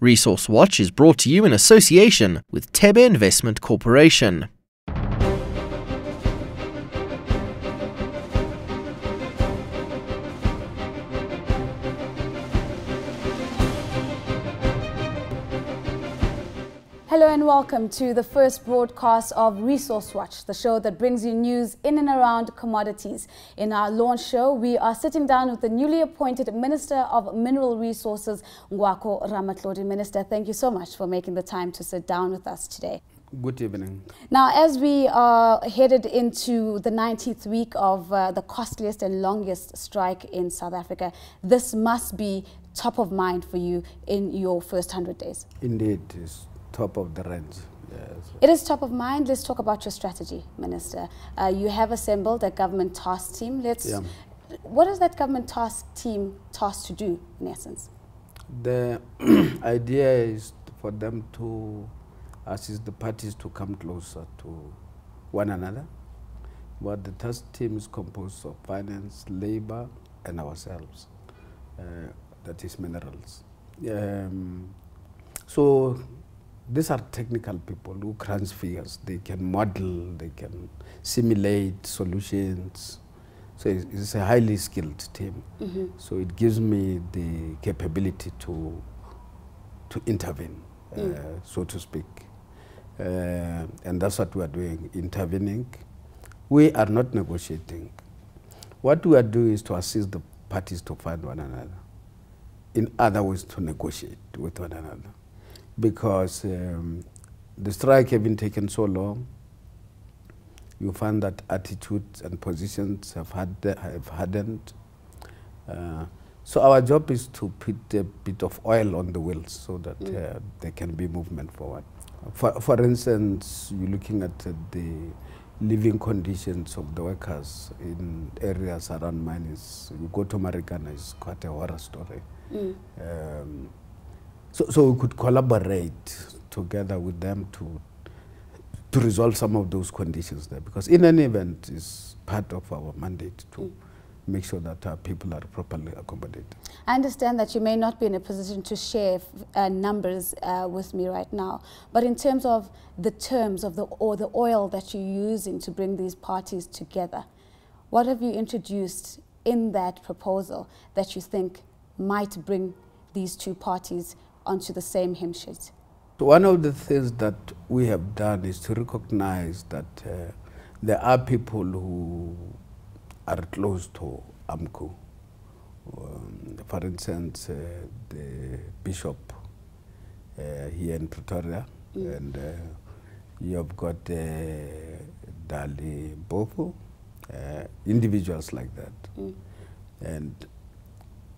Resource Watch is brought to you in association with Tebe Investment Corporation. Hello and welcome to the first broadcast of Resource Watch, the show that brings you news in and around commodities. In our launch show, we are sitting down with the newly appointed Minister of Mineral Resources, Ngoako Ramatlhodi. Minister, thank you so much for making the time to sit down with us today. Good evening. Now, as we are headed into the 90th week of the costliest and longest strike in South Africa, this must be top of mind for you in your first 100 days. Indeed, it's top of the range. Yes. It is top of mind. Let's talk about your strategy, Minister. You have assembled a government task team. What is that government task team tasked to do, in essence? The idea is for them to assist the parties to come closer to one another. But the task team is composed of finance, labor, and ourselves. That is minerals. So these are technical people who crunch figures. They can model, they can simulate solutions. So it's a highly skilled team. Mm-hmm. So it gives me the capability to intervene, so to speak. And that's what we are doing, intervening. We are not negotiating. What we are doing is to assist the parties to find one another. In other ways, to negotiate with one another. Because the strike having taken so long, you find that attitudes and positions have hardened. So our job is to put a bit of oil on the wheels so that there can be movement forward. For instance, you're looking at the living conditions of the workers in areas around mines. You go to Marikana, it's quite a horror story. So we could collaborate together with them to resolve some of those conditions there, because in any event, it's part of our mandate to make sure that our people are properly accommodated. I understand that you may not be in a position to share numbers with me right now, but in terms of the terms of the oil that you're using to bring these parties together, what have you introduced in that proposal that you think might bring these two parties onto the same hymn sheet? So one of the things that we have done is to recognize that there are people who are close to AMCU. For instance, the bishop here in Pretoria, and you have got Dali Boko, individuals like that. And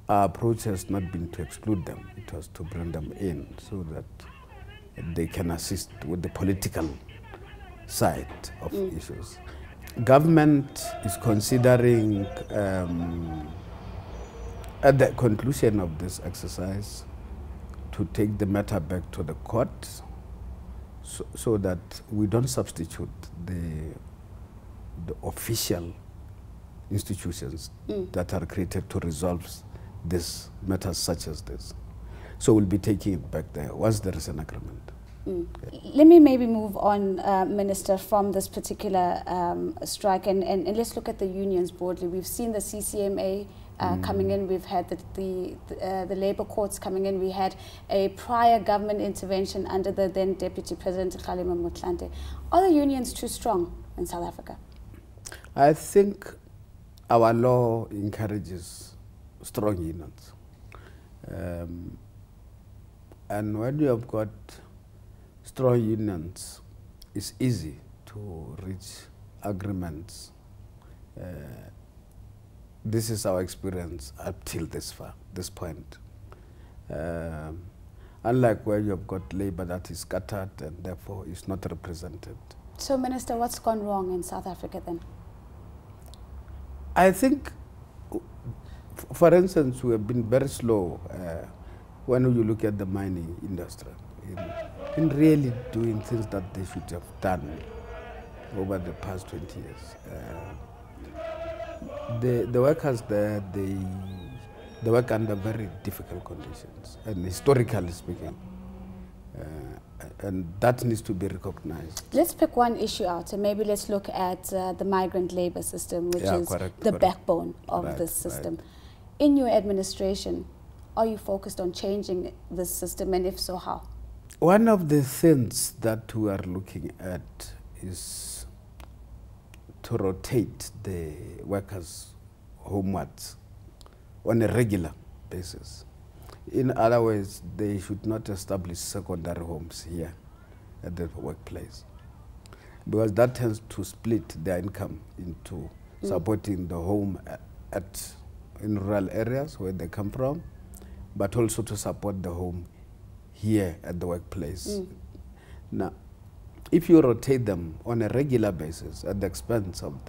our approach has not been to exclude them, it was to bring them in so that they can assist with the political side of issues. Government is considering, at the conclusion of this exercise, to take the matter back to the court so that we don't substitute the official institutions that are created to resolve this matters such as this. So we'll be taking it back there once there is an agreement. Let me maybe move on, Minister, from this particular strike and let's look at the unions broadly. We've seen the CCMA coming in, we've had the labour courts coming in, we had a prior government intervention under the then Deputy President Kgalema Motlanthe. Are the unions too strong in South Africa? I think our law encourages strong unions. And when you have got strong unions, it's easy to reach agreements. This is our experience up till this point. Unlike where you have got labor that is scattered and therefore is not represented. So, Minister, what's gone wrong in South Africa then? I think, for instance, we have been very slow when you look at the mining industry in really doing things that they should have done over the past 20 years. The workers there, they work under very difficult conditions, and historically speaking, and that needs to be recognized. Let's pick one issue out, and maybe let's look at the migrant labor system, which is the backbone of this system. In your administration, are you focused on changing this system, and if so, how? One of the things that we are looking at is to rotate the workers homewards on a regular basis. In other words, they should not establish secondary homes here at the workplace, because that tends to split their income into supporting the home in rural areas where they come from, but also to support the home here at the workplace. Now, if you rotate them on a regular basis at the expense of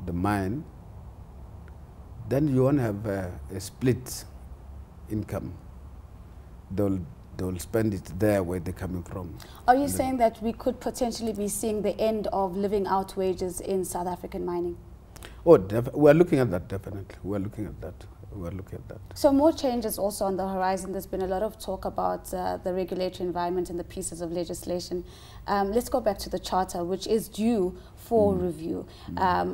the mine, then you won't have a split income. They'll spend it there where they're coming from. Are you saying that we could potentially be seeing the end of living out wages in South African mining? Oh, we're looking at that, definitely. We're looking at that. So more changes also on the horizon. There's been a lot of talk about the regulatory environment and the pieces of legislation. Let's go back to the Charter, which is due for review.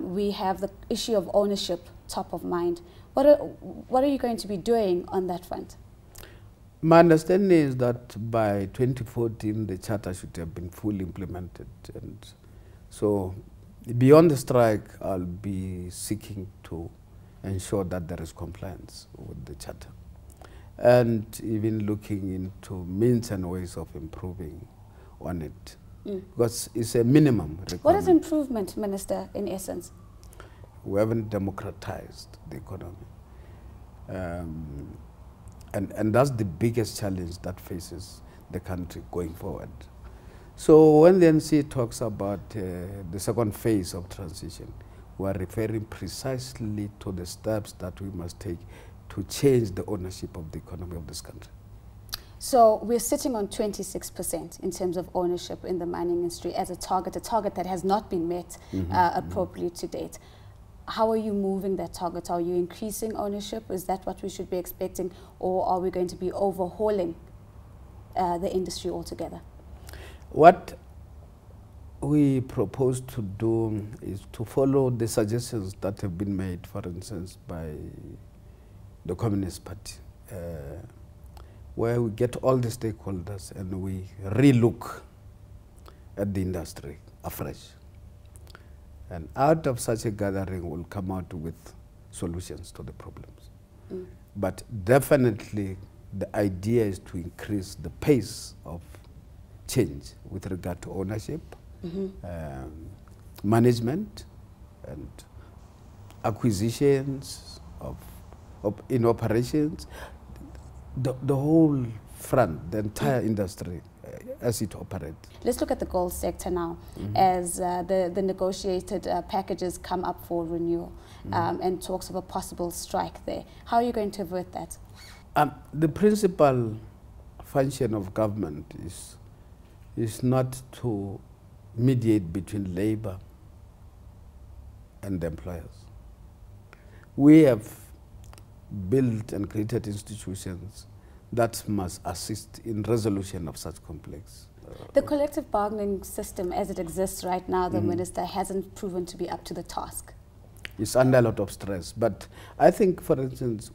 We have the issue of ownership top of mind. What are you going to be doing on that front? My understanding is that by 2014, the Charter should have been fully implemented. And so beyond the strike, I'll be seeking to ensure that there is compliance with the Charter, and even looking into means and ways of improving on it, because it's a minimum requirement. What is improvement, Minister, in essence? We haven't democratized the economy, and that's the biggest challenge that faces the country going forward. So when the NC talks about the second phase of transition, we are referring precisely to the steps that we must take to change the ownership of the economy of this country. So we're sitting on 26% in terms of ownership in the mining industry as a target that has not been met appropriately to date. How are you moving that target? Are you increasing ownership? Is that what we should be expecting, or are we going to be overhauling the industry altogether? What we propose to do is to follow the suggestions that have been made, for instance, by the Communist Party, where we get all the stakeholders and we relook at the industry afresh. And out of such a gathering, we'll come out with solutions to the problems. But definitely, the idea is to increase the pace of change with regard to ownership, management, and acquisitions in operations, the whole front, the entire industry as it operates. Let's look at the gold sector now, as the negotiated packages come up for renewal and talks of a possible strike there. How are you going to avert that? The principal function of government is not to mediate between labor and the employers. We have built and created institutions that must assist in resolution of such complex. The collective bargaining system as it exists right now, the Minister, hasn't proven to be up to the task. It's under a lot of stress. But I think, for instance,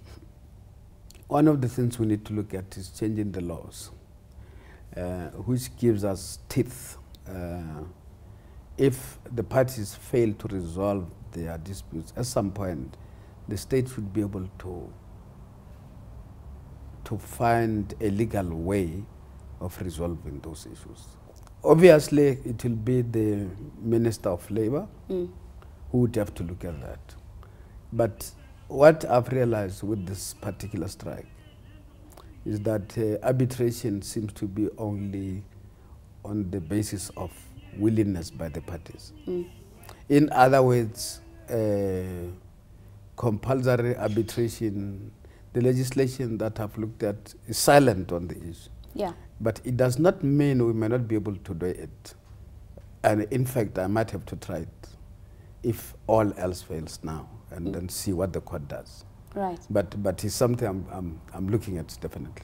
one of the things we need to look at is changing the laws, which gives us teeth. If the parties fail to resolve their disputes, at some point, the state should be able to find a legal way of resolving those issues. Obviously, it will be the Minister of Labour who would have to look at that. But what I've realized with this particular strike is that arbitration seems to be only on the basis of willingness by the parties. In other words, compulsory arbitration, the legislation that I've looked at is silent on the issue. Yeah. But it does not mean we may not be able to do it. And in fact, I might have to try it if all else fails now, and then see what the court does. Right. But it's something I'm looking at, definitely.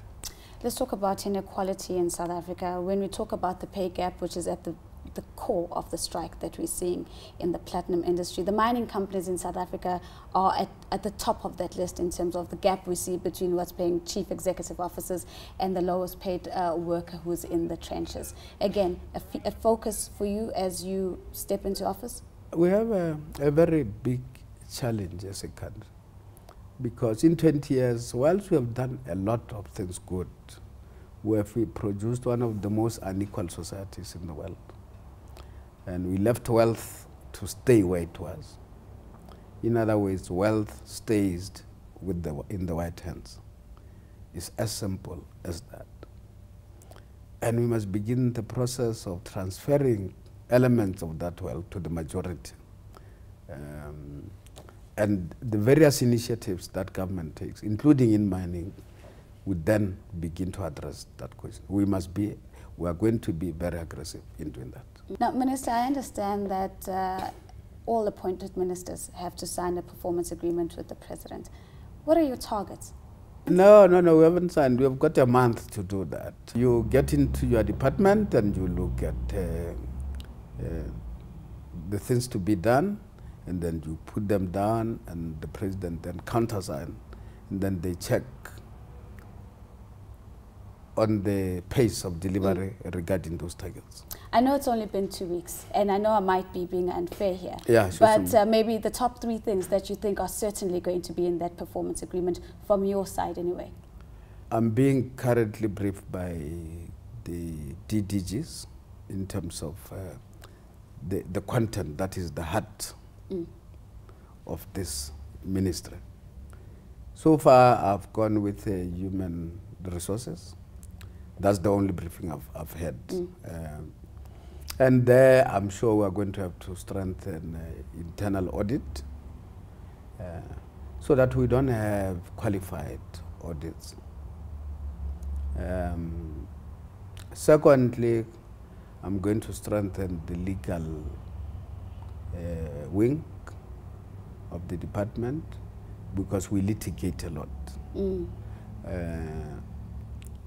Let's talk about inequality in South Africa. When we talk about the pay gap, which is at the core of the strike that we're seeing in the platinum industry, the mining companies in South Africa are at the top of that list in terms of the gap we see between what's paying chief executive officers and the lowest paid worker who's in the trenches. Again, a focus for you as you step into office? We have a very big challenge as a country, because in 20 years, whilst we have done a lot of things good, we have produced one of the most unequal societies in the world. And we left wealth to stay where it was. In other words, wealth stays in the white hands. It's as simple as that. And we must begin the process of transferring elements of that wealth to the majority. And the various initiatives that government takes, including in mining, would then begin to address that question. We are going to be very aggressive in doing that. Now, Minister, I understand that all appointed ministers have to sign a performance agreement with the President. What are your targets? No, we haven't signed. We have got a month to do that. You get into your department and you look at the things to be done, and then you put them down, and the President then countersign, and then they check on the pace of delivery regarding those targets. I know it's only been 2 weeks, and I know I might be being unfair here. Yeah, sure. But maybe the top 3 things that you think are certainly going to be in that performance agreement from your side anyway. I'm being currently briefed by the DDGs in terms of the content, that is the heart of this ministry. So far, I've gone with human resources. That's the only briefing I've had. And there, I'm sure we're going to have to strengthen internal audit so that we don't have qualified audits. Secondly, I'm going to strengthen the legal wing of the department, because we litigate a lot.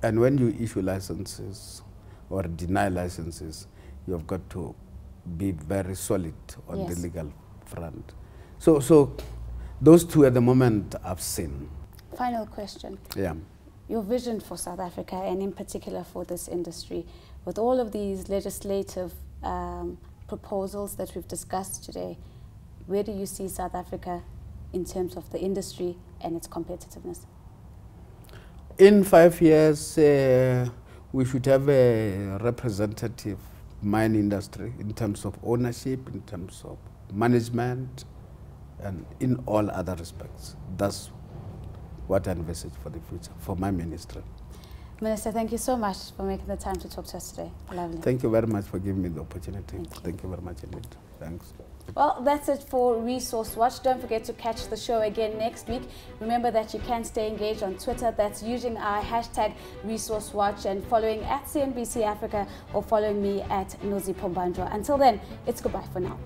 And when you issue licenses or deny licenses, you've got to be very solid on the legal front. So those 2 at the moment I've seen. Final question. Yeah. Your vision for South Africa, and in particular for this industry, with all of these legislative proposals that we've discussed today, where do you see South Africa in terms of the industry and its competitiveness? In 5 years, we should have a representative mine industry in terms of ownership, in terms of management, and in all other respects. That's what I envisage for the future, for my ministry. Minister, thank you so much for making the time to talk to us today. Lovely. Thank you very much for giving me the opportunity. Thank you very much indeed. Thanks. Well, that's it for Resource Watch. Don't forget to catch the show again next week. Remember that you can stay engaged on Twitter. That's using our hashtag Resource Watch and following at CNBC Africa or following me at Nozipho Mbanjwa. Until then, it's goodbye for now.